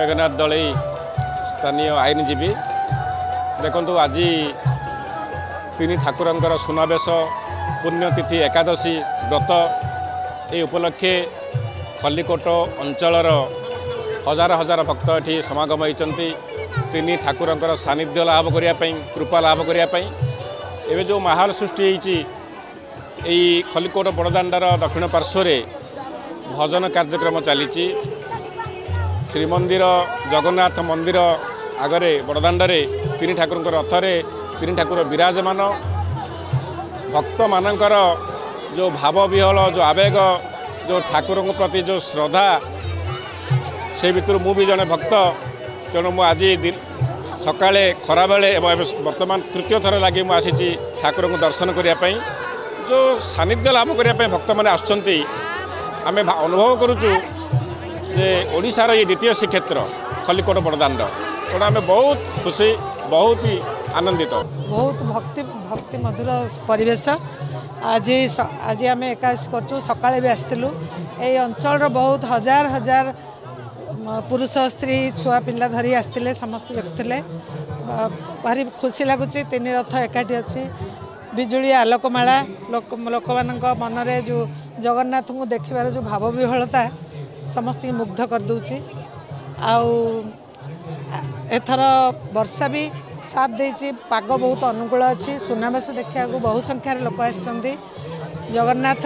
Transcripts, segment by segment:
मेघनाथ दलई स्थानीय आईनजीवी देखु आज तीन ठाकुरंकर सुनावेश पुण्यतिथि एकादशी व्रत ये उपलक्षे खल्लिकोट अंचलर हजार हजार भक्त ये समागम होती तीन ठाकुरंकर सानिध्य लाभ करने कृपा लाभ करने एवं जो माहौल सृष्टि होती खल्लिकोट बड़दाण्डर दक्षिण पार्श्व भजन कार्यक्रम चली श्रीमंदिर जगन्नाथ मंदिर आगरे बड़दाण्डे तीन ठाकुर रथरे तीन ठाकुर विराजमान भक्त मानकर जो भाव विहल जो आवेग जो ठाकुर प्रति जो श्रद्धा से भीतर मु भी जड़े भक्त तेणु मु आज सकाळे खरा बेले वर्तमान तृतीय थर लगी मुझे ठाकुर को दर्शन करने जो सानिध्य लाभ करने भक्त मैंने आसुँच आम अनुभव करुचु जे ओडिशार ये द्वितीय श्रीक्षेत्र खल्लिकोट बड़दाण्ड तेणु आम बहुत खुशी बहुत ही आनंदित बहुत भक्ति भक्ति मधुर परिवेश आज आज आम एकादशी कर सकाळे भी आसलु ये अंचल बहुत हजार हजार पुरुष स्त्री छुआ पिला धरी आसते समस्त देखुले भारी खुशी लगुच तीन रथ एकाठी अच्छी बिजुली आलोकमाला लोक मनरे जो जगन्नाथ को देखार जो भाव विहलता समस्त मुग्ध कर दूची एथर वर्षा भी साथ देती पाग बहुत अनुकूल अच्छी सुनावेश देखा बहु संख्यार लोक आसती जगन्नाथ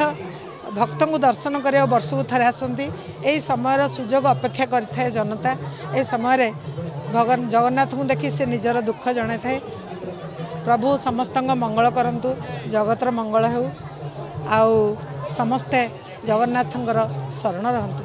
भक्त को दर्शन करने वर्ष को थे आसती यही समय सुजोग अपेक्षा करें जनता ये समय भगवान जगन्नाथ को देखी से निजर दुख जन थाए प्रभु समस्त मंगल करंतु जगतर मंगल हो समस्ते जगन्नाथंकर शरण रहंतु।